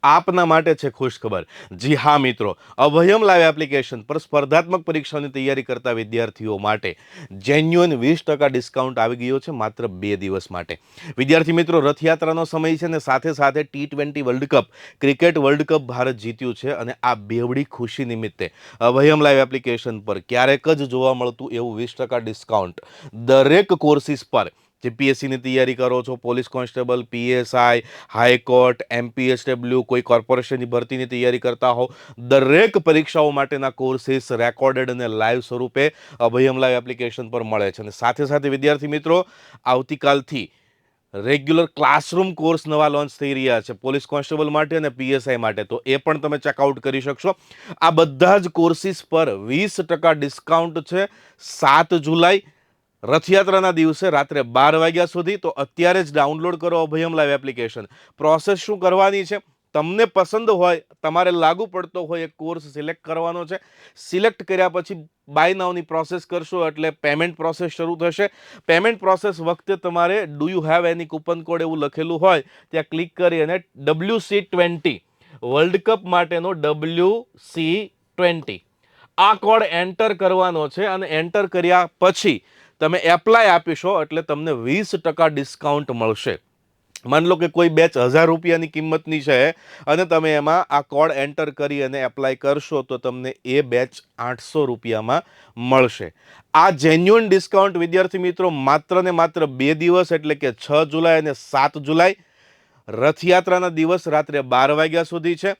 આપના માટે છે ખુશખબર। જી હા મિત્રો, અભયમ લાઈવ એપ્લિકેશન પર સ્પર્ધાત્મક પરીક્ષાની તૈયારી કરતા વિદ્યાર્થીઓ માટે જેન્યુઅન 20% ડિસ્કાઉન્ટ આવી ગયો છે માત્ર 2 દિવસ માટે। વિદ્યાર્થી મિત્રો, રથયાત્રાનો સમય છે ને સાથે સાથે T20 world cup cricket world cup Bharat જીત્યું છે અને આ બેવડી ખુશી નિમિત્તે અભયમ લાઈવ એપ્લિકેશન પર ક્યારેક જ જોવા મળતું એવું 20% ડિસ્કાઉન્ટ દરેક કોર્સિસ પર જીપીએસસીની તૈયારી કરો છો, police constable, PSI, high court, MPSW, કોઈ કોર્પોરેશનની ભરતીની તૈયારી કરતા હો, દરેક પરીક્ષાઓ માટેના કોર્સિસ રેકોર્ડેડ અને લાઈવ સ્વરૂપે અભયમ લાઈવ એપ્લિકેશન પર મળે છે। અને સાથે સાથે વિદ્યાર્થી મિત્રો, આવતીકાલથી રેગ્યુલર ક્લાસરૂમ કોર્સ નવા લોન્ચ થઈ રહ્યા છે પોલીસ કોન્સ્ટેબલ માટે અને પીએસઆઈ માટે, તો એ પણ તમે ચેકઆઉટ કરી શકશો। આ બધા જ કોર્સિસ પર 20% ડિસ્કાઉન્ટ છે 7 જુલાઈ રથયાત્રાના દિવસે રાત્રે 12 વાગ્યા સુધી। તો અત્યારે જ ડાઉનલોડ કરો અભયમ લાઈવ એપ્લિકેશન। પ્રોસેસ શું કરવાની છે, તમને પસંદ હોય, તમારે લાગુ પડતો હોય એક કોર્સ સિલેક્ટ કરવાનો છે। સિલેક્ટ કર્યા પછી બાય નાવની પ્રોસેસ કરશો એટલે પેમેન્ટ પ્રોસેસ શરૂ થશે। પેમેન્ટ પ્રોસેસ વખતે તમારે do you have any coupon code એવું લખેલું હોય ત્યાં ક્લિક કરી અને WC20 વર્લ્ડ કપ માટેનો WC20 આ કોડ એન્ટર કરવાનો છે અને એન્ટર કર્યા પછી તમે એપ્લાય આપીશો એટલે તમને 20% ડિસ્કાઉન્ટ મળશે। માની લો કે કોઈ બેચ 1000 રૂપિયાની કિંમતની છે અને તમે એમાં આ કોડ એન્ટર કરી અને એપ્લાય કરશો તો તમને એ બેચ 800 રૂપિયામાં મળશે। આ જેન્યુઅન ડિસ્કાઉન્ટ વિદ્યાર્થી મિત્રો માત્ર ને માત્ર 2 દિવસ એટલે કે 6 જુલાઈ અને 7 જુલાઈ રથયાત્રાના દિવસ રાત્રે 12 વાગ્યા સુધી છે।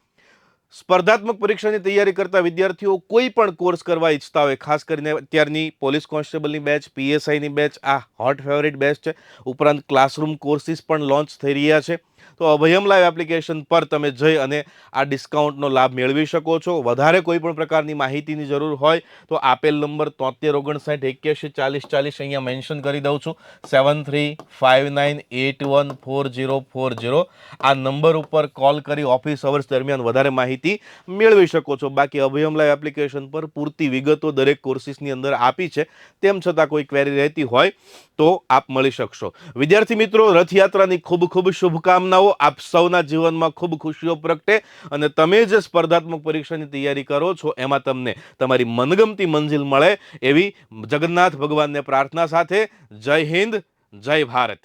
સ્પર્ધાત્મક પરીક્ષાની તૈયારી કરતા વિદ્યાર્થીઓ કોઈ પણ કોર્સ કરવા ઈચ્છતા હોય, ખાસ કરીને અત્યારની પોલીસ કોન્સ્ટેબલની બેચ, પીએસઆઈની બેચ આ હોટ ફેવરિટ બેચ છે। ઉપરાંત ક્લાસરૂમ કોર્સિસ પણ લોન્ચ થઈ રહ્યા છે। તો અભયમ લાઈવ એપ્લિકેશન પર તમે જઈ અને આ ડિસ્કાઉન્ટનો લાભ મેળવી શકો છો। વધારે કોઈ પણ પ્રકારની માહિતીની જરૂર હોય તો આપેલ નંબર 7359814040 અહીંયા મેન્શન કરી દઉં છું, 7359814040 આ નંબર ઉપર કોલ કરી ઓફિસ અવર્સ દરમિયાન વધારે માહિતી મેળવી શકો છો। બાકી અભયમ લાઈવ એપ્લિકેશન પર પૂરતી વિગતો દરેક કોર્સિસની અંદર આપી છે, તેમ છતાં કોઈ ક્વેરી રહેતી હોય તો આપ મળી શકશો। વિદ્યાર્થી મિત્રો, રથયાત્રાની ખૂબ ખૂબ શુભકામનાઓ। આપ સૌના જીવનમાં ખૂબ ખુશીઓ પ્રગટે અને તમે જે સ્પર્ધાત્મક પરીક્ષાની તૈયારી કરો છો એમાં તમને તમારી મનગમતી મંજિલ મળે એવી જગન્નાથ ભગવાનને પ્રાર્થના સાથે જય હિન્દ, જય ભારત।